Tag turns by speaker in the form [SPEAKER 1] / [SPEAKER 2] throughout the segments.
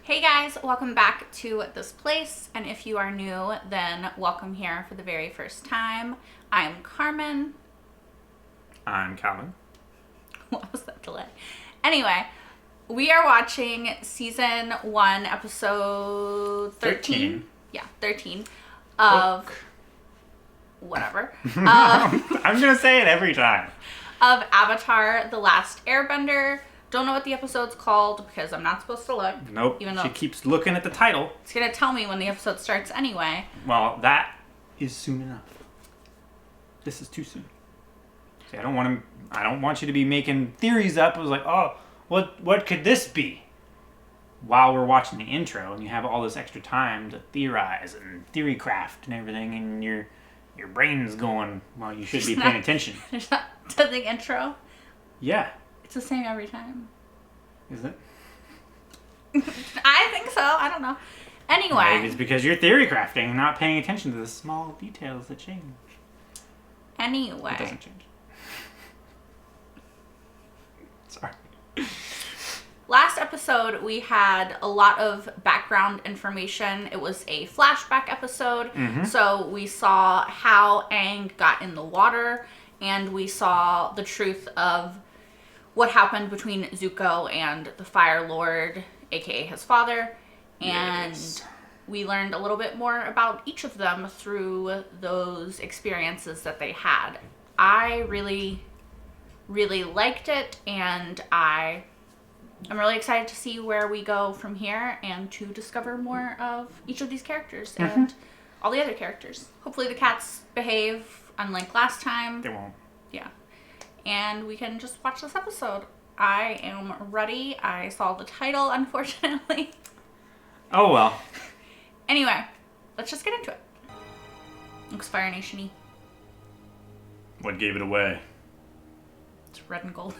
[SPEAKER 1] Hey guys, welcome back to this place, and if you are new, then welcome here for the very first time. I'm Carmen.
[SPEAKER 2] I'm Calvin.
[SPEAKER 1] What was that delay? Anyway, we are watching season 1, episode 13. Yeah, 13 of
[SPEAKER 2] Book.
[SPEAKER 1] Whatever.
[SPEAKER 2] I'm gonna say it every time.
[SPEAKER 1] Of Avatar: The Last Airbender. Don't know what the episode's called because I'm not supposed to look.
[SPEAKER 2] Nope.
[SPEAKER 1] Even though
[SPEAKER 2] she keeps looking at the title.
[SPEAKER 1] it's gonna tell me when the episode starts anyway.
[SPEAKER 2] Well, that is soon enough. This is too soon. See, I don't want you to be making theories up. I was like, oh, what could this be? While we're watching the intro, and you have all this extra time to theorize and theory craft and everything, and your brain's going. Well, you should be paying attention.
[SPEAKER 1] There's not to the intro.
[SPEAKER 2] Yeah.
[SPEAKER 1] It's the same every time.
[SPEAKER 2] Is it?
[SPEAKER 1] I think so. I don't know. Anyway.
[SPEAKER 2] Maybe it's because you're theory crafting and not paying attention to the small details that change.
[SPEAKER 1] Anyway.
[SPEAKER 2] It doesn't change. Sorry.
[SPEAKER 1] Last episode, we had a lot of background information. It was a flashback episode.
[SPEAKER 2] Mm-hmm.
[SPEAKER 1] So we saw how Aang got in the water, and we saw the truth of what happened between Zuko and the Fire Lord, aka his father. And
[SPEAKER 2] yes.
[SPEAKER 1] We learned a little bit more about each of them through those experiences that they had. I really, really liked it, and I'm really excited to see where we go from here and to discover more of each of these characters and all the other characters. Hopefully the cats behave unlike last time.
[SPEAKER 2] They won't.
[SPEAKER 1] Yeah. And we can just watch this episode. I am ready. I saw the title, unfortunately.
[SPEAKER 2] Oh well.
[SPEAKER 1] Anyway, let's just get into it. Looks Fire Nation-y.
[SPEAKER 2] What gave it away?
[SPEAKER 1] It's red and gold.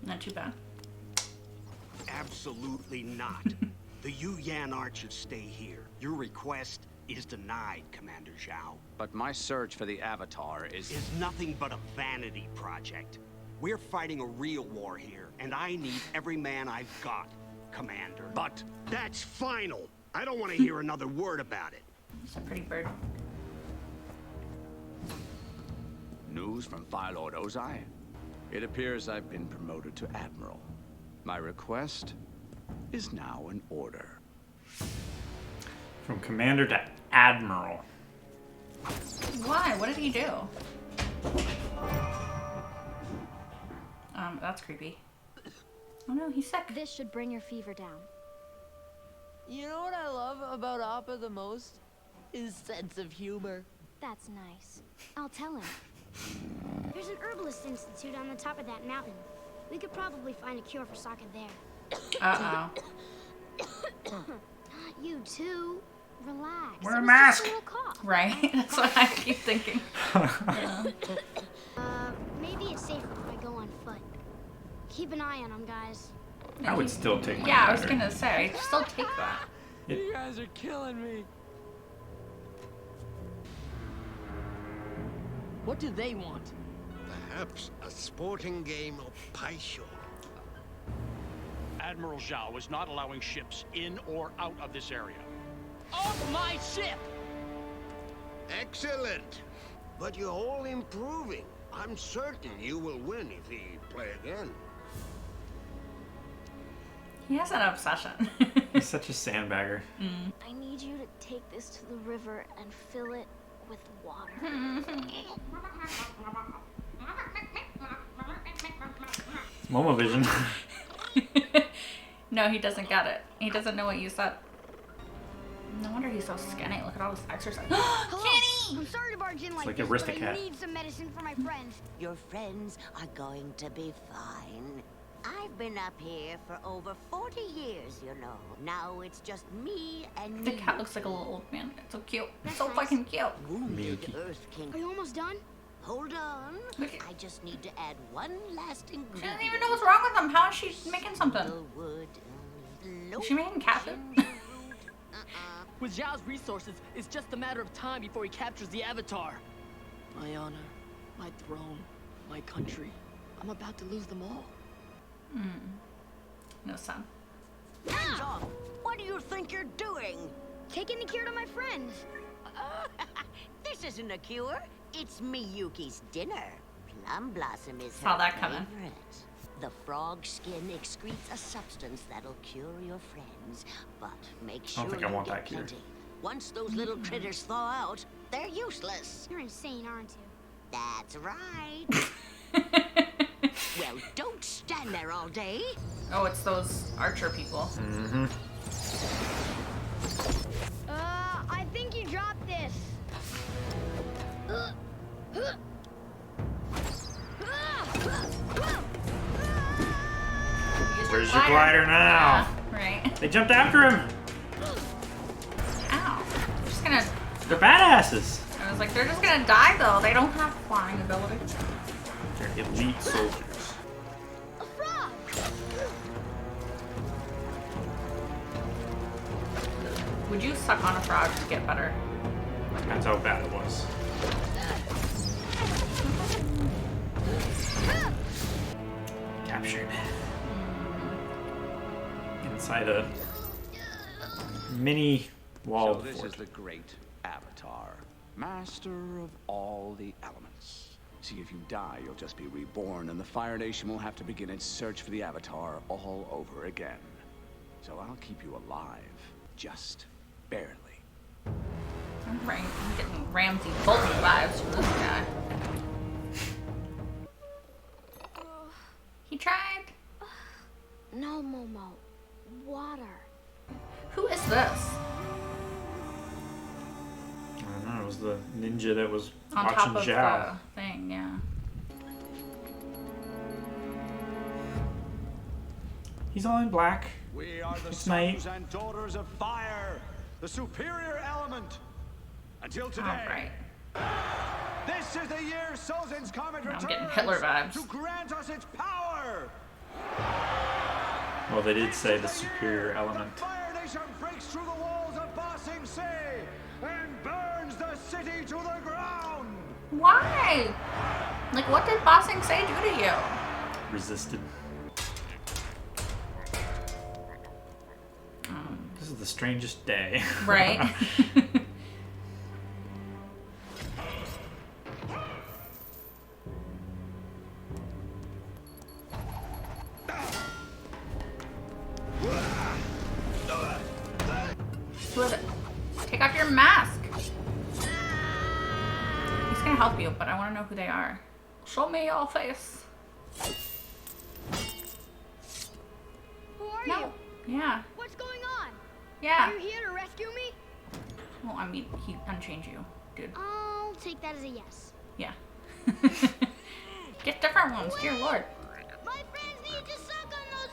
[SPEAKER 1] Not too bad.
[SPEAKER 3] Absolutely not. The Yu Yan Art should stay here. Your request is denied, Commander Zhao.
[SPEAKER 4] But my search for the Avatar is
[SPEAKER 3] nothing but a vanity project. We're fighting a real war here, and I need every man I've got, Commander. But that's final. I don't want to hear another word about it.
[SPEAKER 1] It's a pretty bird.
[SPEAKER 4] news from Fire Lord Ozai. It appears I've been promoted to Admiral. My request is now in order.
[SPEAKER 2] From Commander to Admiral.
[SPEAKER 1] Why? What did he do? That's creepy. Oh no, he's sick.
[SPEAKER 5] This should bring your fever down.
[SPEAKER 6] You know what I love about Appa the most? His sense of humor.
[SPEAKER 5] That's nice. I'll tell him. There's an herbalist institute on the top of that mountain. We could probably find a cure for Sokka there.
[SPEAKER 1] Uh-oh.
[SPEAKER 5] You too. Relax.
[SPEAKER 2] Wear a
[SPEAKER 5] It was
[SPEAKER 2] mask.
[SPEAKER 5] just a little cough.
[SPEAKER 1] Right? That's what I keep thinking. Yeah.
[SPEAKER 5] Maybe it's safer if I go on foot. Keep an eye on him, guys.
[SPEAKER 2] I would still take my
[SPEAKER 1] Yeah, I was
[SPEAKER 2] ladder.
[SPEAKER 1] gonna say, still take that.
[SPEAKER 6] You guys are killing me. What do they want?
[SPEAKER 7] Perhaps a sporting game of Paisho.
[SPEAKER 8] Admiral Zhao is not allowing ships in or out of this area.
[SPEAKER 6] Off my ship!
[SPEAKER 7] Excellent. But you're all improving. I'm certain you will win if we play again.
[SPEAKER 1] He has an obsession.
[SPEAKER 2] He's such a sandbagger.
[SPEAKER 5] I need you to take this to the river and fill it with water.
[SPEAKER 2] It's Momo Vision.
[SPEAKER 1] No, he doesn't get it. He doesn't know what you said. No wonder he's so skinny. Look at all this exercise.
[SPEAKER 5] Hello. I'm sorry to barge in like
[SPEAKER 2] like
[SPEAKER 5] this, but I
[SPEAKER 2] Aristocat.
[SPEAKER 5] need some medicine for my friends.
[SPEAKER 9] Your friends are going to be fine. I've been up here for over 40 years, you know. Now it's just me and
[SPEAKER 1] The
[SPEAKER 9] you.
[SPEAKER 1] cat looks like a little old man. It's so cute.
[SPEAKER 5] That's
[SPEAKER 1] So
[SPEAKER 5] nice.
[SPEAKER 1] fucking cute.
[SPEAKER 9] Wounded
[SPEAKER 2] Miyuki.
[SPEAKER 9] Earth King.
[SPEAKER 5] Are you almost done?
[SPEAKER 9] Hold on.
[SPEAKER 1] Look at-
[SPEAKER 9] I just need to add one last
[SPEAKER 1] She
[SPEAKER 9] ingredient.
[SPEAKER 1] doesn't even know what's wrong with him. How is she making something?
[SPEAKER 9] Wood,
[SPEAKER 1] Is she making cat food?
[SPEAKER 6] With Zhao's resources, it's just a matter of time before he captures the Avatar. My honor, my throne, my country. I'm about to lose them all.
[SPEAKER 1] No son.
[SPEAKER 9] Hands off! What do you think you're doing?
[SPEAKER 5] Taking the cure to my friends.
[SPEAKER 9] This isn't a cure. It's Miyuki's dinner. Plum Blossom is
[SPEAKER 1] Saw
[SPEAKER 9] her
[SPEAKER 1] that coming.
[SPEAKER 9] favorite. The frog skin excretes a substance that'll cure your friends, but make sure
[SPEAKER 2] think I
[SPEAKER 9] you
[SPEAKER 2] want
[SPEAKER 9] get
[SPEAKER 2] that cure.
[SPEAKER 9] plenty. Once those little critters thaw out, they're useless.
[SPEAKER 5] You're insane, aren't you?
[SPEAKER 9] That's right. Well, don't stand there all day.
[SPEAKER 1] Oh, it's those archer people.
[SPEAKER 2] Mm-hmm.
[SPEAKER 5] I think you dropped this.
[SPEAKER 2] Where's your glider now?
[SPEAKER 1] Yeah, right.
[SPEAKER 2] They jumped after him.
[SPEAKER 1] Ow. They're just gonna.
[SPEAKER 2] They're badasses.
[SPEAKER 1] I was like, they're just gonna die though. They don't have flying ability.
[SPEAKER 2] They're elite soldiers.
[SPEAKER 5] A frog!
[SPEAKER 1] Would you suck on a frog to get better?
[SPEAKER 2] That's how bad it was. Captured. Inside a mini wall.
[SPEAKER 4] So this is the great Avatar, master of all the elements. See, if you die, you'll just be reborn, and the Fire Nation will have to begin its search for the Avatar all over again. So I'll keep you alive, just barely.
[SPEAKER 1] Right. I'm getting Ramsey Bolton vibes from this guy. He tried.
[SPEAKER 5] No, Momo. Water.
[SPEAKER 1] Who is this?
[SPEAKER 2] I don't know. It was the ninja that was
[SPEAKER 1] On
[SPEAKER 2] watching
[SPEAKER 1] top of
[SPEAKER 2] Zhao.
[SPEAKER 1] the thing, yeah.
[SPEAKER 2] He's all in black.
[SPEAKER 3] We are the
[SPEAKER 2] It's night.
[SPEAKER 3] sons and daughters of fire, the superior element. Until today,
[SPEAKER 1] Alright.
[SPEAKER 3] this is the year Sozin's comet
[SPEAKER 1] Now I'm
[SPEAKER 3] returns
[SPEAKER 1] getting Hitler vibes.
[SPEAKER 3] to grant us its power.
[SPEAKER 2] Well, they did say the superior
[SPEAKER 3] The
[SPEAKER 2] element.
[SPEAKER 3] Fire Nation breaks through the walls of Ba Sing Se and burns the city to the ground.
[SPEAKER 1] Why? Like, what did Ba Sing Se do to you?
[SPEAKER 2] Resisted. This is the strangest day.
[SPEAKER 1] Right? Who is it? Take off your mask. He's gonna help you, but I want to know who they are. Show me your face.
[SPEAKER 5] Who are
[SPEAKER 1] No.
[SPEAKER 5] you?
[SPEAKER 1] Yeah.
[SPEAKER 5] What's going on?
[SPEAKER 1] Yeah.
[SPEAKER 5] Are you here to rescue me?
[SPEAKER 1] Well, I mean, he unchained you, dude.
[SPEAKER 5] I'll take that as a yes.
[SPEAKER 1] Yeah. Get different ones, dear lord.
[SPEAKER 5] My friends need to suck on those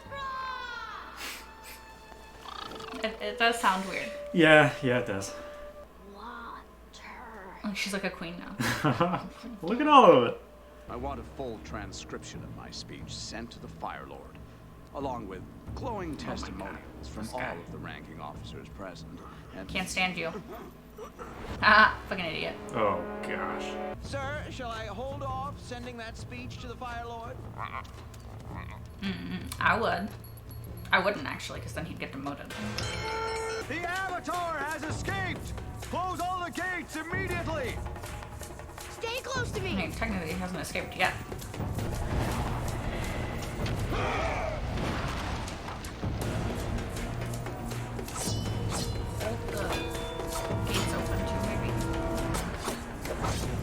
[SPEAKER 5] frogs!
[SPEAKER 1] It does sound weird.
[SPEAKER 2] Yeah, it does.
[SPEAKER 5] Water.
[SPEAKER 1] Oh, she's like a queen now.
[SPEAKER 2] Look at all of it.
[SPEAKER 4] I want a full transcription of my speech sent to the Fire Lord, along with glowing testimonials from all of the ranking officers present. And
[SPEAKER 1] Can't stand you. Ah, fucking idiot.
[SPEAKER 2] Oh gosh.
[SPEAKER 6] Sir, shall I hold off sending that speech to the Fire Lord?
[SPEAKER 1] I would. I wouldn't actually, because then he'd get demoted.
[SPEAKER 3] The Avatar has escaped. Close all the gates immediately.
[SPEAKER 5] Stay close to
[SPEAKER 1] I
[SPEAKER 5] me!
[SPEAKER 1] mean, technically he hasn't escaped yet. Gates open too, maybe.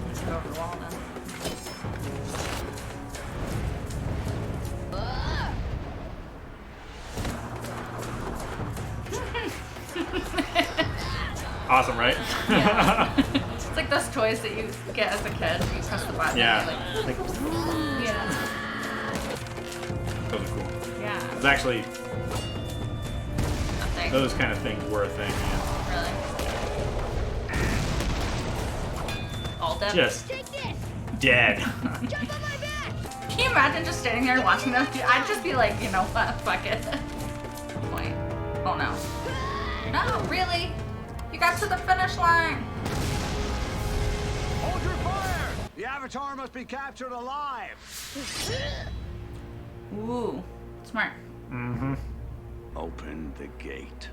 [SPEAKER 1] Let's go over the wall then.
[SPEAKER 2] Awesome, right?
[SPEAKER 1] Yeah. It's like those toys that you get as a kid. You press the button.
[SPEAKER 2] Yeah.
[SPEAKER 1] And
[SPEAKER 2] Like,
[SPEAKER 1] yeah.
[SPEAKER 2] those are cool.
[SPEAKER 1] Yeah.
[SPEAKER 2] It's actually,
[SPEAKER 1] Nothing.
[SPEAKER 2] those kind of things were a thing. Yeah.
[SPEAKER 1] Really. All dead.
[SPEAKER 2] Just
[SPEAKER 5] Take this!
[SPEAKER 2] dead.
[SPEAKER 5] Jump on my back!
[SPEAKER 1] Can you imagine just standing there and watching them? Dude, I'd just be like, you know what? Fuck it. Wait. Oh no. No, really? You got to the finish line.
[SPEAKER 3] Hold your fire.
[SPEAKER 4] The Avatar must be captured alive.
[SPEAKER 1] Ooh, smart.
[SPEAKER 2] Mm-hmm.
[SPEAKER 4] Open the gate.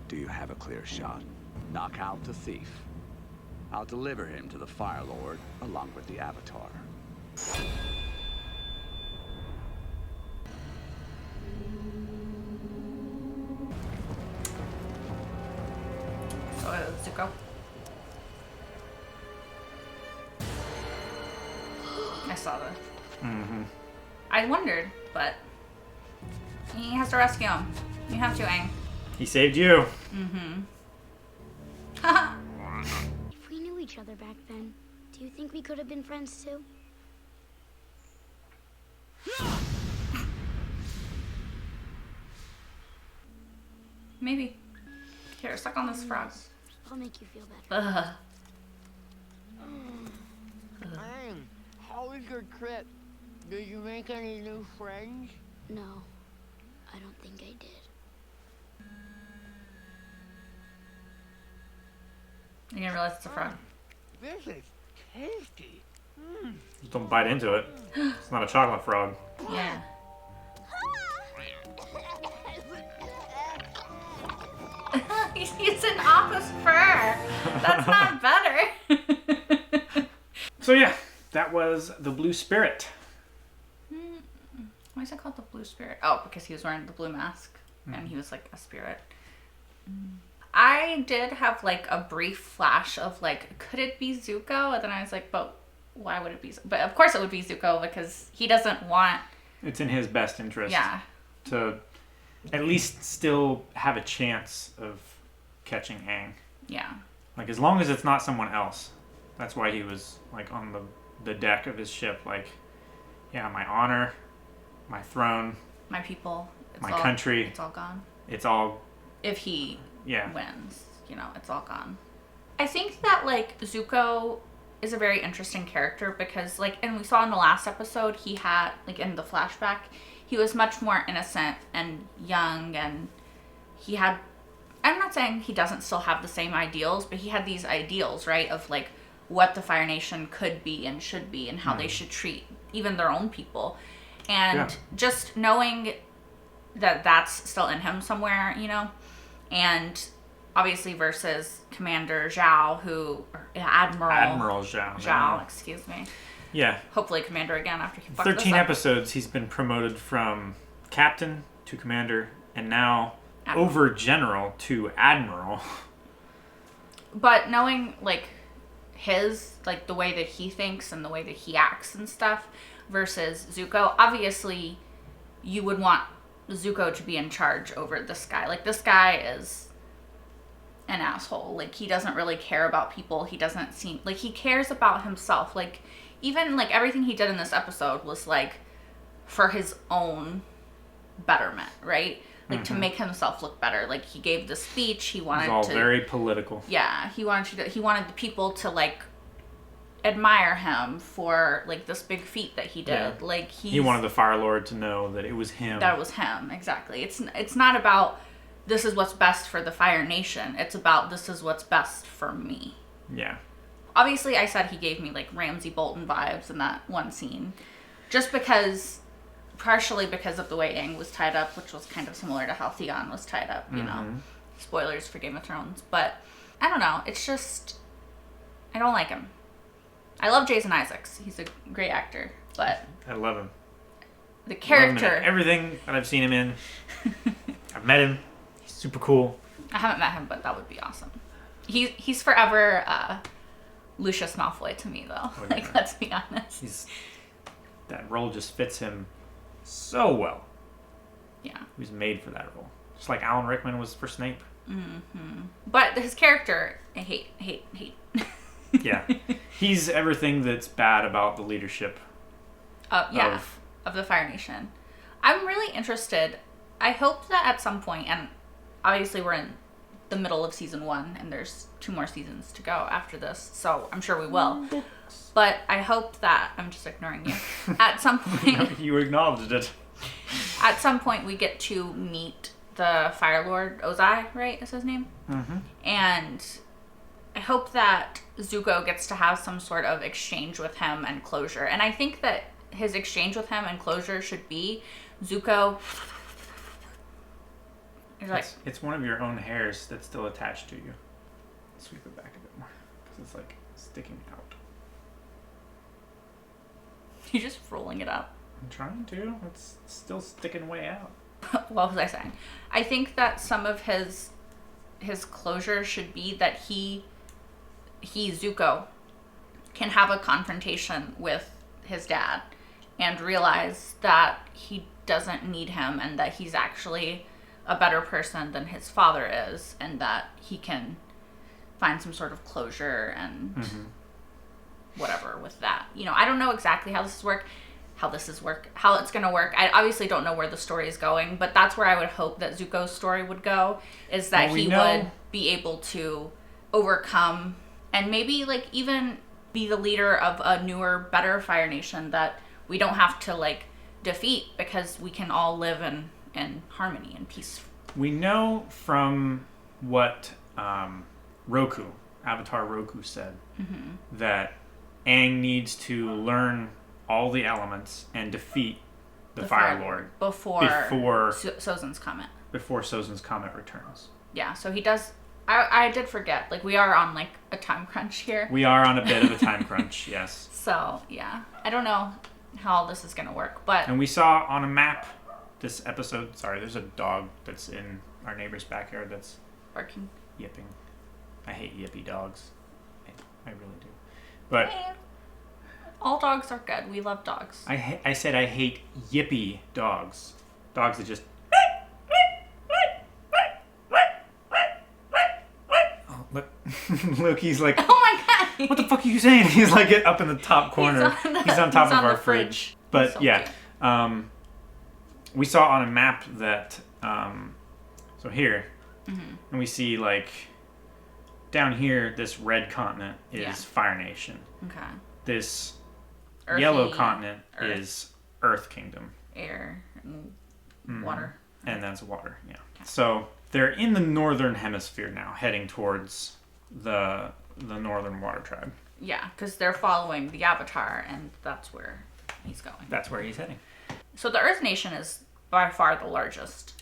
[SPEAKER 4] Do you have a clear shot? Knock out the thief. I'll deliver him to the Fire Lord along with the Avatar.
[SPEAKER 1] So Zuko. I saw that.
[SPEAKER 2] Mm-hmm.
[SPEAKER 1] I wondered, but he has to rescue him. You have to, Aang.
[SPEAKER 2] He saved you.
[SPEAKER 1] Mm-hmm.
[SPEAKER 5] If we knew each other back then, do you think we could have been friends too?
[SPEAKER 1] Maybe. Here, suck on this frog.
[SPEAKER 5] I'll make you feel better.
[SPEAKER 1] Ugh.
[SPEAKER 6] Aang, how was your trip? Did you make any new friends?
[SPEAKER 5] No, I don't think I did.
[SPEAKER 1] You didn't realize it's a frog.
[SPEAKER 6] This is tasty.
[SPEAKER 2] Just don't bite into it. It's not a chocolate frog.
[SPEAKER 1] Yeah. He's using Appa's fur. That's not better.
[SPEAKER 2] So yeah, that was the Blue Spirit.
[SPEAKER 1] Why is it called the Blue Spirit? Oh, because he was wearing the blue mask and he was like a spirit. I did have like a brief flash of like, could it be Zuko? And then I was like, but why would it be? But of course it would be Zuko because he doesn't want.
[SPEAKER 2] It's in his best interest.
[SPEAKER 1] Yeah.
[SPEAKER 2] To at least still have a chance of catching Aang.
[SPEAKER 1] Yeah.
[SPEAKER 2] Like as long as it's not someone else. That's why he was like on the deck of his ship. Like, yeah, my honor, my throne,
[SPEAKER 1] My people.
[SPEAKER 2] my country.
[SPEAKER 1] It's all gone.
[SPEAKER 2] It's all.
[SPEAKER 1] If he
[SPEAKER 2] Yeah.
[SPEAKER 1] wins, you know, it's all gone. I think that like Zuko is a very interesting character because like, and we saw in the last episode, he had like in the flashback, he was much more innocent and young, and he had, I'm not saying he doesn't still have the same ideals, but he had these ideals, right, of like what the Fire Nation could be and should be and how they should treat even their own people. And just knowing that that's still in him somewhere, you know, and obviously versus Commander Zhao, who, Admiral
[SPEAKER 2] Zhao.
[SPEAKER 1] Zhao, excuse me.
[SPEAKER 2] Yeah.
[SPEAKER 1] Hopefully Commander again after he fucked
[SPEAKER 2] 13
[SPEAKER 1] this up.
[SPEAKER 2] episodes, he's been promoted from Captain to Commander, and now
[SPEAKER 1] Admiral.
[SPEAKER 2] over General to Admiral.
[SPEAKER 1] But knowing like his, like the way that he thinks and the way that he acts and stuff versus Zuko, obviously you would want Zuko to be in charge over this guy. Like this guy is an asshole. Like he doesn't really care about people. He doesn't seem like he cares about himself. Like even like everything he did in this episode was like for his own betterment, right? Like to make himself look better. Like he gave the speech. He wanted
[SPEAKER 2] It's all
[SPEAKER 1] to
[SPEAKER 2] very political.
[SPEAKER 1] Yeah, he wanted the people to like admire him for like this big feat that he did.
[SPEAKER 2] Yeah.
[SPEAKER 1] Like
[SPEAKER 2] He wanted the Fire Lord to know that it was him.
[SPEAKER 1] that was him, exactly. It's not about this is what's best for the Fire Nation. It's about this is what's best for me.
[SPEAKER 2] Yeah.
[SPEAKER 1] Obviously, I said he gave me like Ramsay Bolton vibes in that one scene, just because, partially because of the way Aang was tied up, which was kind of similar to how Theon was tied up. You know, spoilers for Game of Thrones, but I don't know. It's just I don't like him. I love Jason Isaacs. He's a great actor, but
[SPEAKER 2] I love him.
[SPEAKER 1] the
[SPEAKER 2] Love him in
[SPEAKER 1] character.
[SPEAKER 2] everything that I've seen him in. I've met him. He's super cool.
[SPEAKER 1] I haven't met him, but that would be awesome. He's forever Lucius Malfoy to me, though.
[SPEAKER 2] Oh,
[SPEAKER 1] Like,
[SPEAKER 2] yeah.
[SPEAKER 1] let's be honest.
[SPEAKER 2] That role just fits him so well.
[SPEAKER 1] Yeah.
[SPEAKER 2] He was made for that role. Just like Alan Rickman was for Snape.
[SPEAKER 1] But his character, I hate.
[SPEAKER 2] Yeah. He's everything that's bad about the leadership.
[SPEAKER 1] Of the Fire Nation. I'm really interested. I hope that at some point, and obviously we're in the middle of season 1, and there's 2 more seasons to go after this, so I'm sure we will. But I hope that, I'm just ignoring you, at some point,
[SPEAKER 2] You acknowledged it.
[SPEAKER 1] at some point we get to meet the Fire Lord, Ozai, right, is his name? Mm-hmm. And I hope that Zuko gets to have some sort of exchange with him and closure. And I think that his exchange with him and closure should be Zuko. You're like,
[SPEAKER 2] It's one of your own hairs that's still attached to you. Sweep it back a bit more because it's like sticking out.
[SPEAKER 1] you're just rolling it up.
[SPEAKER 2] I'm trying to. It's still sticking way out.
[SPEAKER 1] What was I saying? I think that some of his closure should be that he Zuko can have a confrontation with his dad and realize that he doesn't need him and that he's actually a better person than his father is, and that he can find some sort of closure and whatever with that. You know, I don't know exactly how it's going to work. I obviously don't know where the story is going, but that's where I would hope that Zuko's story would go, is that he would be able to overcome and maybe like even be the leader of a newer, better Fire Nation that we don't have to like defeat, because we can all live in harmony and peace.
[SPEAKER 2] We know from what Avatar Roku said, that Aang needs to learn all the elements and defeat the Fire Lord
[SPEAKER 1] before Sozin's Comet.
[SPEAKER 2] Before Sozin's Comet returns.
[SPEAKER 1] Yeah, so he does. I did forget. Like, we are on like a time crunch here.
[SPEAKER 2] We are on a bit of a time crunch, yes.
[SPEAKER 1] So yeah, I don't know how all this is gonna work, but
[SPEAKER 2] and we saw on a map this episode. Sorry, there's a dog that's in our neighbor's backyard that's
[SPEAKER 1] barking,
[SPEAKER 2] yipping. I hate yippy dogs. I really do. But
[SPEAKER 1] hey, all dogs are good. We love dogs.
[SPEAKER 2] I said I hate yippy dogs. Dogs that just. Oh, look. Look, he's like.
[SPEAKER 1] Oh my god.
[SPEAKER 2] What the fuck are you saying? He's like up in the top corner. He's on top of our fridge. But so yeah, we saw on a map that so here, and we see like down here, this red continent is Fire Nation.
[SPEAKER 1] Okay.
[SPEAKER 2] This
[SPEAKER 1] Earthy,
[SPEAKER 2] yellow continent is Earth Kingdom.
[SPEAKER 1] Air and water.
[SPEAKER 2] And that's water, yeah. Okay. So they're in the northern hemisphere now, heading towards the northern water tribe.
[SPEAKER 1] Yeah, because they're following the Avatar, and that's where he's going.
[SPEAKER 2] That's where he's heading.
[SPEAKER 1] So the Earth Nation is by far the largest.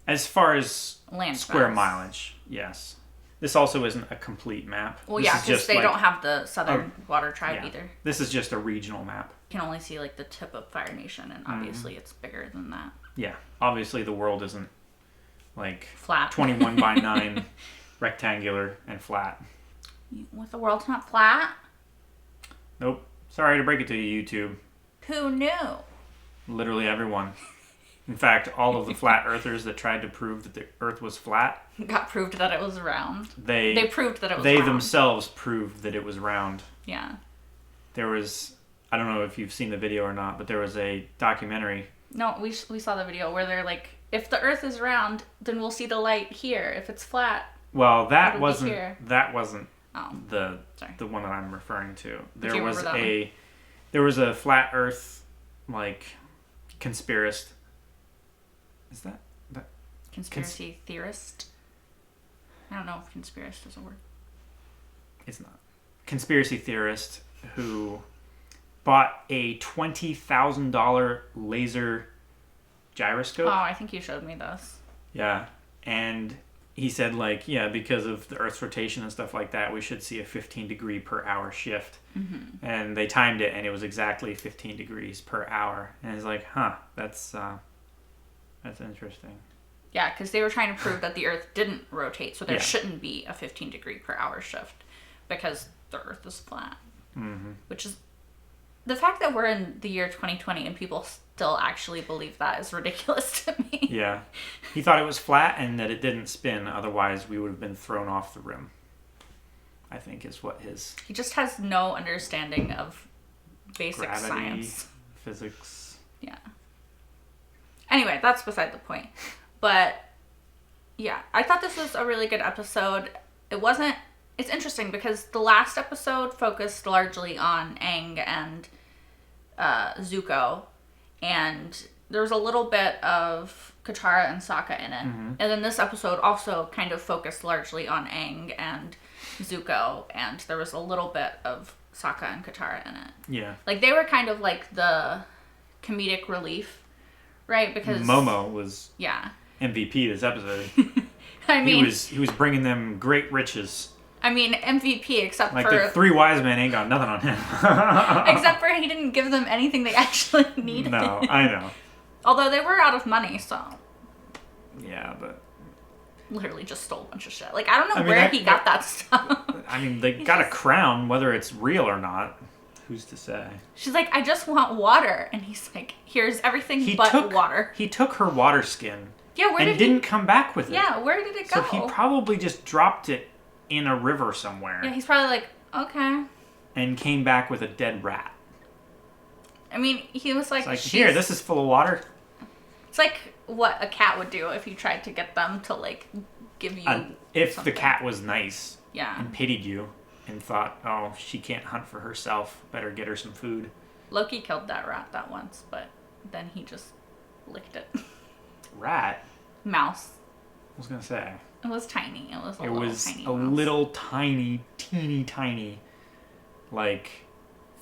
[SPEAKER 2] As far as
[SPEAKER 1] land
[SPEAKER 2] square
[SPEAKER 1] mass.
[SPEAKER 2] Mileage, yes. This also isn't a complete map.
[SPEAKER 1] Well,
[SPEAKER 2] this
[SPEAKER 1] yeah, because they don't have the southern water tribe either.
[SPEAKER 2] This is just a regional map.
[SPEAKER 1] You can only see like the tip of Fire Nation, and obviously it's bigger than that.
[SPEAKER 2] Yeah, obviously the world isn't like
[SPEAKER 1] flat,
[SPEAKER 2] 21 by 9, rectangular and flat.
[SPEAKER 1] What, the world's not flat?
[SPEAKER 2] Nope. Sorry to break it to you, YouTube.
[SPEAKER 1] Who knew?
[SPEAKER 2] Literally everyone. In fact, all of the flat earthers that tried to prove that the Earth was flat
[SPEAKER 1] got proved that it was round.
[SPEAKER 2] They
[SPEAKER 1] proved that it was
[SPEAKER 2] round. They
[SPEAKER 1] round.
[SPEAKER 2] themselves proved that it was round.
[SPEAKER 1] Yeah.
[SPEAKER 2] There was, I don't know if you've seen the video or not, but there was a documentary.
[SPEAKER 1] No, we saw the video where they're like, if the Earth is round, then we'll see the light here. If it's flat,
[SPEAKER 2] well, that wasn't
[SPEAKER 1] oh,
[SPEAKER 2] the one that I'm referring to.
[SPEAKER 1] There
[SPEAKER 2] was a flat Earth like conspiracist. Is that
[SPEAKER 1] conspiracy theorist? I don't know if conspiracist is a word.
[SPEAKER 2] It's not. Conspiracy theorist who bought a $20,000 laser gyroscope.
[SPEAKER 1] Oh, I think you showed me this.
[SPEAKER 2] Yeah, and he said like, yeah, because of the Earth's rotation and stuff like that, we should see a 15 degree per hour shift. Mm-hmm. And they timed it, and it was exactly 15 degrees per hour. And it's like, huh, that's interesting.
[SPEAKER 1] Yeah, because they were trying to prove that the Earth didn't rotate, so there shouldn't be a 15 degree per hour shift because the Earth is flat. Mm-hmm. Which is, the fact that we're in the year 2020 and people still actually believe that is ridiculous to me.
[SPEAKER 2] Yeah. He thought it was flat and that it didn't spin, otherwise we would have been thrown off the rim. I think is what his...
[SPEAKER 1] He just has no understanding of basic
[SPEAKER 2] gravity,
[SPEAKER 1] science.
[SPEAKER 2] Physics.
[SPEAKER 1] Yeah. Anyway, that's beside the point. But, yeah, I thought this was a really good episode. It's interesting because the last episode focused largely on Aang and Zuko. And there was a little bit of Katara and Sokka in it.
[SPEAKER 2] Mm-hmm.
[SPEAKER 1] And then this episode also kind of focused largely on Aang and Zuko, and there was a little bit of Sokka and Katara in it.
[SPEAKER 2] Yeah.
[SPEAKER 1] Like, they were kind of like the comedic relief, right? Because
[SPEAKER 2] Momo was
[SPEAKER 1] yeah.
[SPEAKER 2] MVP this episode.
[SPEAKER 1] I mean,
[SPEAKER 2] he was bringing them great riches.
[SPEAKER 1] I mean, MVP except
[SPEAKER 2] Like
[SPEAKER 1] for
[SPEAKER 2] the three wise men ain't got nothing on him.
[SPEAKER 1] except for he didn't give them anything they actually needed.
[SPEAKER 2] No, I know.
[SPEAKER 1] Although they were out of money, so
[SPEAKER 2] Yeah, but
[SPEAKER 1] literally just stole a bunch of shit. Like, I don't know
[SPEAKER 2] I mean,
[SPEAKER 1] where
[SPEAKER 2] that-
[SPEAKER 1] he got that stuff.
[SPEAKER 2] I mean, they got a crown, whether it's real or not. Who's to say?
[SPEAKER 1] She's like, I just want water, and he's like, here's everything but water.
[SPEAKER 2] He took her water skin.
[SPEAKER 1] Yeah, where
[SPEAKER 2] and
[SPEAKER 1] did
[SPEAKER 2] didn't come back with it.
[SPEAKER 1] Yeah, where did it go?
[SPEAKER 2] So he probably just dropped it in a river somewhere.
[SPEAKER 1] Yeah, he's probably like, okay.
[SPEAKER 2] And came back with a dead rat.
[SPEAKER 1] I mean, he was like,
[SPEAKER 2] It's like, here, this is full of water.
[SPEAKER 1] It's like what a cat would do if you tried to get them to, like, give you
[SPEAKER 2] if
[SPEAKER 1] something.
[SPEAKER 2] the cat was nice
[SPEAKER 1] Yeah.
[SPEAKER 2] and pitied you and thought, oh, she can't hunt for herself, better get her some food.
[SPEAKER 1] Loki killed that rat that once, but then he just licked it.
[SPEAKER 2] Rat?
[SPEAKER 1] Mouse.
[SPEAKER 2] I was going to say.
[SPEAKER 1] It was tiny. It was a
[SPEAKER 2] It
[SPEAKER 1] little
[SPEAKER 2] was
[SPEAKER 1] tiny
[SPEAKER 2] a
[SPEAKER 1] mouse.
[SPEAKER 2] little tiny, teeny tiny, like,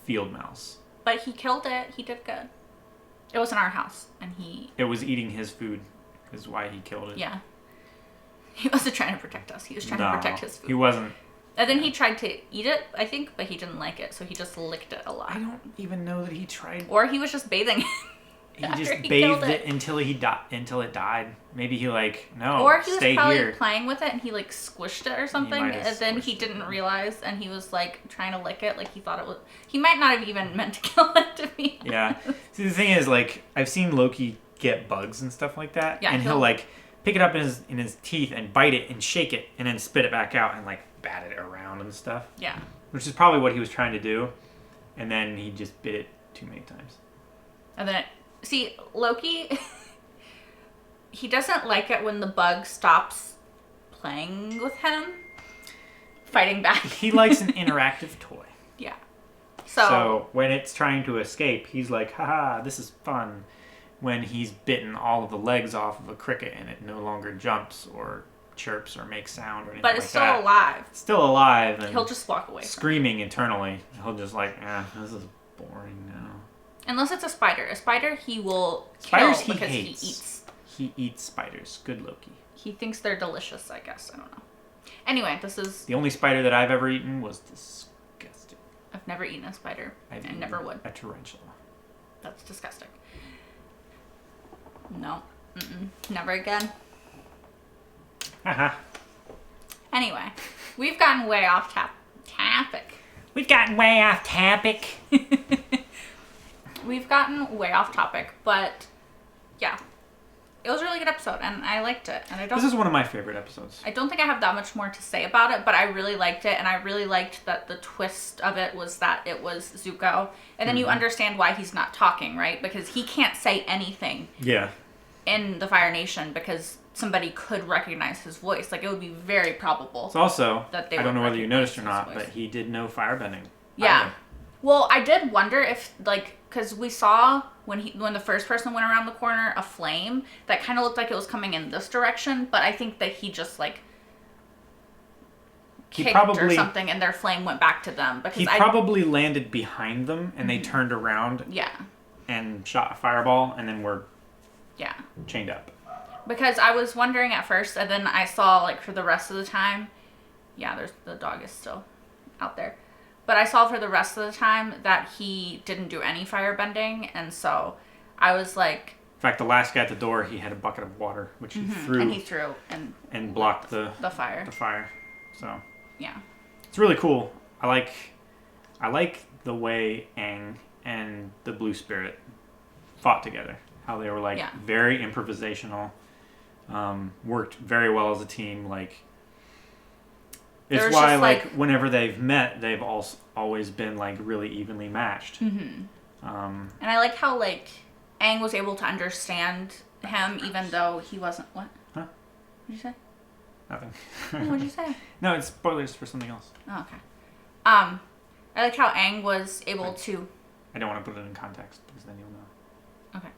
[SPEAKER 2] field mouse.
[SPEAKER 1] But he killed it. He did good. It was in our house, and he...
[SPEAKER 2] It was eating his food, is why he killed it.
[SPEAKER 1] Yeah. He wasn't trying to protect us. He was trying to protect his food.
[SPEAKER 2] He wasn't.
[SPEAKER 1] And then he tried to eat it, I think, but he didn't like it, so he just licked it a lot.
[SPEAKER 2] I don't even know that he tried.
[SPEAKER 1] Or he was just bathing it.
[SPEAKER 2] He
[SPEAKER 1] after
[SPEAKER 2] just
[SPEAKER 1] he
[SPEAKER 2] bathed
[SPEAKER 1] killed
[SPEAKER 2] it until it died. Maybe he no,
[SPEAKER 1] or he was
[SPEAKER 2] stay
[SPEAKER 1] probably
[SPEAKER 2] here.
[SPEAKER 1] playing with it and he like squished it or something,
[SPEAKER 2] might have
[SPEAKER 1] and then
[SPEAKER 2] squished
[SPEAKER 1] he
[SPEAKER 2] it.
[SPEAKER 1] didn't realize, and he was like trying to lick it like he thought it was. He might not have even meant to kill it, to be
[SPEAKER 2] Yeah.
[SPEAKER 1] honest.
[SPEAKER 2] See, the thing is, like, I've seen Loki get bugs and stuff like that,
[SPEAKER 1] Yeah,
[SPEAKER 2] and he'll like pick it up in his teeth and bite it and shake it and then spit it back out and like bat it around and stuff.
[SPEAKER 1] Yeah.
[SPEAKER 2] Which is probably what he was trying to do, and then he just bit it too many times.
[SPEAKER 1] And then see, Loki, he doesn't like it when the bug stops playing with him, fighting back.
[SPEAKER 2] He likes an interactive toy.
[SPEAKER 1] Yeah.
[SPEAKER 2] So when it's trying to escape, he's like, haha, this is fun. When he's bitten all of the legs off of a cricket and it no longer jumps or chirps or makes sound or anything
[SPEAKER 1] but it's
[SPEAKER 2] like
[SPEAKER 1] still
[SPEAKER 2] that.
[SPEAKER 1] alive.
[SPEAKER 2] It's still alive. And
[SPEAKER 1] He'll just walk away.
[SPEAKER 2] screaming internally. He'll just like, this is boring now.
[SPEAKER 1] Unless it's a spider. A spider he will
[SPEAKER 2] Spiders
[SPEAKER 1] kill
[SPEAKER 2] he
[SPEAKER 1] because
[SPEAKER 2] hates.
[SPEAKER 1] he eats.
[SPEAKER 2] He eats spiders. Good Loki.
[SPEAKER 1] He thinks they're delicious, I guess. I don't know. Anyway, this is...
[SPEAKER 2] The only spider that I've ever eaten was disgusting.
[SPEAKER 1] I've never eaten a spider.
[SPEAKER 2] I've
[SPEAKER 1] I
[SPEAKER 2] eaten
[SPEAKER 1] never would.
[SPEAKER 2] a tarantula.
[SPEAKER 1] That's disgusting. No. Mm-mm. Never again.
[SPEAKER 2] Haha.
[SPEAKER 1] Anyway, we've gotten way off topic.
[SPEAKER 2] We've gotten way off topic.
[SPEAKER 1] We've gotten way off topic, but yeah. It was a really good episode, and I liked it. And
[SPEAKER 2] This is one of my favorite episodes.
[SPEAKER 1] I don't think I have that much more to say about it, but I really liked it, and I really liked that the twist of it was that it was Zuko. And then you understand why he's not talking, right? Because he can't say anything
[SPEAKER 2] Yeah.
[SPEAKER 1] in the Fire Nation because somebody could recognize his voice. Like, it would be very probable.
[SPEAKER 2] It's also,
[SPEAKER 1] That they
[SPEAKER 2] I don't
[SPEAKER 1] would
[SPEAKER 2] know whether you noticed or
[SPEAKER 1] recognize
[SPEAKER 2] not,
[SPEAKER 1] his
[SPEAKER 2] but he did know firebending.
[SPEAKER 1] Yeah.
[SPEAKER 2] either.
[SPEAKER 1] Well, I did wonder if, like, because we saw when the first person went around the corner, a flame that kind of looked like it was coming in this direction, but I think that he just, like, kicked or something, and their flame went back to them. Because
[SPEAKER 2] He probably landed behind them, and they turned around
[SPEAKER 1] Yeah.
[SPEAKER 2] and shot a fireball, and then were
[SPEAKER 1] Yeah.
[SPEAKER 2] chained up.
[SPEAKER 1] Because I was wondering at first, and then I saw, like, for the rest of the time, yeah, the dog is still out there. But I saw for the rest of the time that he didn't do any firebending, and so I was like...
[SPEAKER 2] In fact, the last guy at the door, he had a bucket of water, which he threw.
[SPEAKER 1] And he threw
[SPEAKER 2] and blocked the
[SPEAKER 1] fire.
[SPEAKER 2] The fire. So
[SPEAKER 1] Yeah.
[SPEAKER 2] it's really cool. I like the way Aang and the Blue Spirit fought together. How they were like very improvisational, worked very well as a team. Like it's why like whenever they've met, they've always been like really evenly matched.
[SPEAKER 1] Mm-hmm. And I like how like Aang was able to understand him even though he wasn't. What?
[SPEAKER 2] Huh?
[SPEAKER 1] What'd you say?
[SPEAKER 2] Nothing.
[SPEAKER 1] What'd you say?
[SPEAKER 2] No, it's spoilers for something else.
[SPEAKER 1] Oh, okay. I like how Aang was able to...
[SPEAKER 2] I don't want to put it in context because then you'll know.
[SPEAKER 1] Okay.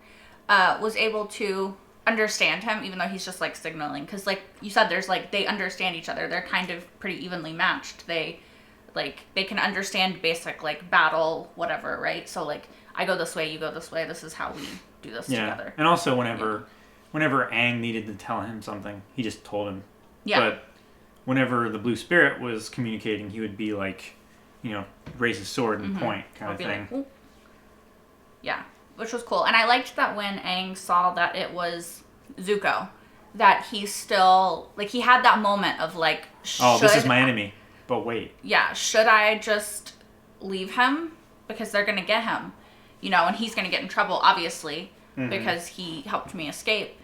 [SPEAKER 1] was able to understand him, even though he's just like signaling. Because like you said, there's like they understand each other. They're kind of pretty evenly matched. They can understand basic like battle whatever, right? So like I go this way, you go this way. This is how we do this together.
[SPEAKER 2] And also whenever Aang needed to tell him something, he just told him.
[SPEAKER 1] Yeah.
[SPEAKER 2] But whenever the Blue Spirit was communicating, he would be like, raise his sword and point kind of thing.
[SPEAKER 1] Like, yeah, which was cool. And I liked that when Aang saw that it was Zuko, that he still, like, he had that moment of like,
[SPEAKER 2] this is my enemy, but wait.
[SPEAKER 1] Yeah, should I just leave him? Because they're going to get him, and he's going to get in trouble, obviously, because he helped me escape.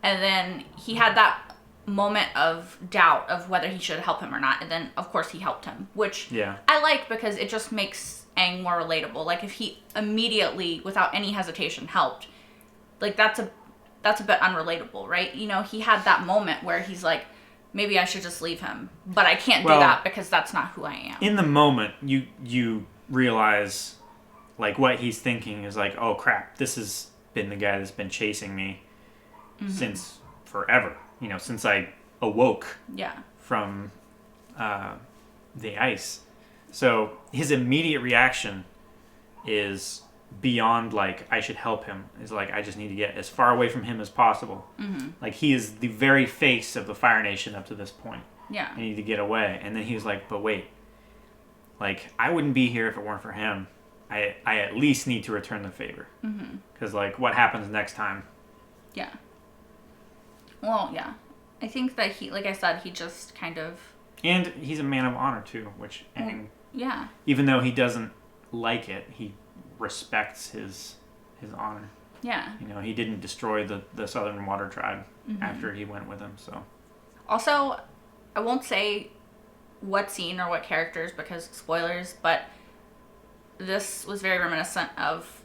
[SPEAKER 1] And then he had that moment of doubt of whether he should help him or not, and then of course he helped him, which I like because it just makes Aang more relatable. Like if he immediately without any hesitation helped, like that's a bit unrelatable, right? He had that moment where he's like, maybe I should just leave him, but I can't do that because that's not who I am.
[SPEAKER 2] In the moment you realize like what he's thinking is like, oh crap, this has been the guy that's been chasing me since forever. Since I awoke from the ice. So his immediate reaction is beyond like, I should help him. It's like, I just need to get as far away from him as possible. Like he is the very face of the Fire Nation up to this point.
[SPEAKER 1] Yeah.
[SPEAKER 2] I need to get away. And then he was like, but wait, like I wouldn't be here if it weren't for him. I at least need to return the favor. Because like what happens next time?
[SPEAKER 1] Yeah. Well, yeah. I think that he, like I said, he just kind of...
[SPEAKER 2] And he's a man of honor, too, which Aang...
[SPEAKER 1] Yeah.
[SPEAKER 2] Even though he doesn't like it, he respects his honor.
[SPEAKER 1] Yeah.
[SPEAKER 2] He didn't destroy the Southern Water Tribe after he went with him, so...
[SPEAKER 1] Also, I won't say what scene or what characters because spoilers, but this was very reminiscent of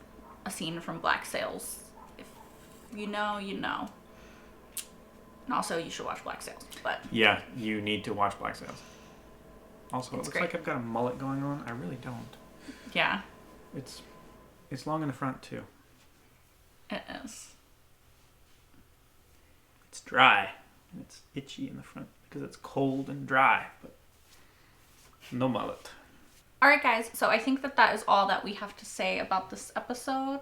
[SPEAKER 1] a scene from Black Sails. If you know, you know. And also, you should watch Black Sails. But
[SPEAKER 2] yeah, you need to watch Black Sails. Also, it looks
[SPEAKER 1] great.
[SPEAKER 2] like I've got a mullet going on. I really don't.
[SPEAKER 1] Yeah.
[SPEAKER 2] It's long in the front, too.
[SPEAKER 1] It is.
[SPEAKER 2] It's dry. And it's itchy in the front because it's cold and dry. But no mullet.
[SPEAKER 1] All right, guys. So I think that is all that we have to say about this episode.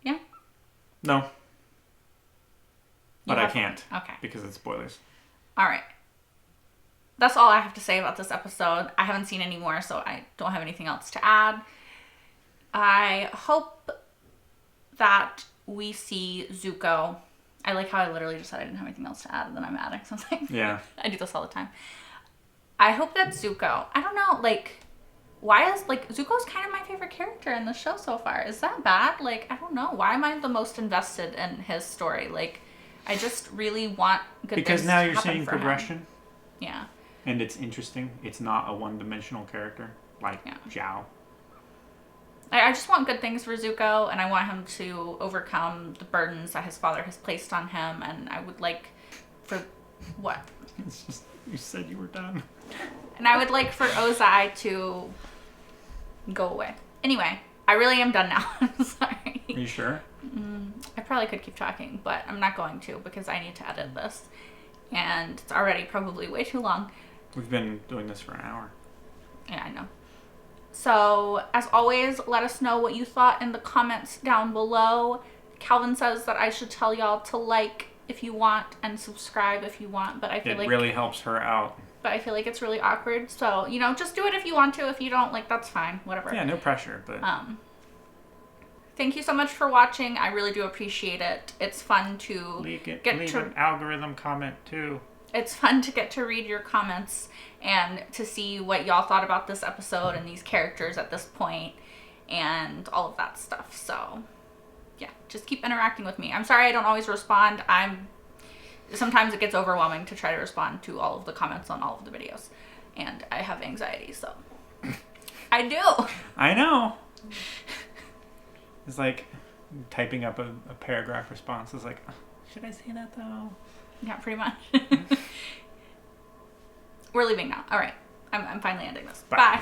[SPEAKER 1] Yeah?
[SPEAKER 2] No. But I
[SPEAKER 1] have-
[SPEAKER 2] can't.
[SPEAKER 1] Okay.
[SPEAKER 2] Because it's spoilers.
[SPEAKER 1] All right. That's all I have to say about this episode. I haven't seen any more, so I don't have anything else to add. I hope that we see Zuko. I like how I literally just said I didn't have anything else to add, and then I'm adding something.
[SPEAKER 2] Yeah.
[SPEAKER 1] I do this all the time. I hope that Zuko, I don't know, like, why is, like, Zuko's kind of my favorite character in the show so far. Is that bad? Like, I don't know. Why am I the most invested in his story? Like, I just really want good things to happen for him.
[SPEAKER 2] Because now you're seeing progression.
[SPEAKER 1] Yeah.
[SPEAKER 2] And it's interesting. It's not a one-dimensional character like Zhao.
[SPEAKER 1] I just want good things for Zuko, and I want him to overcome the burdens that his father has placed on him, and I would like for... What?
[SPEAKER 2] It's just... You said you were done.
[SPEAKER 1] And I would like for Ozai to go away. Anyway, I really am done now. I'm sorry.
[SPEAKER 2] Are you sure?
[SPEAKER 1] I probably could keep talking, but I'm not going to because I need to edit this. And it's already probably way too long.
[SPEAKER 2] We've been doing this for an hour.
[SPEAKER 1] Yeah, I know. So, as always, let us know what you thought in the comments down below. Calvin says that I should tell y'all to like if you want and subscribe if you want, but I feel
[SPEAKER 2] it really helps her out.
[SPEAKER 1] But I feel like it's really awkward. So, just do it if you want to. If you don't, like, that's fine. Whatever.
[SPEAKER 2] Yeah, no pressure, but...
[SPEAKER 1] Thank you so much for watching. I really do appreciate it. It's fun to
[SPEAKER 2] leave an algorithm comment, too.
[SPEAKER 1] It's fun to get to read your comments and to see what y'all thought about this episode and these characters at this point and all of that stuff. So, yeah, just keep interacting with me. I'm sorry I don't always respond. Sometimes it gets overwhelming to try to respond to all of the comments on all of the videos. And I have anxiety, so I do.
[SPEAKER 2] I know. It's like typing up a paragraph response. It's like, should I say that though?
[SPEAKER 1] Yeah, pretty much. We're leaving now. All right. I'm finally ending this. Bye.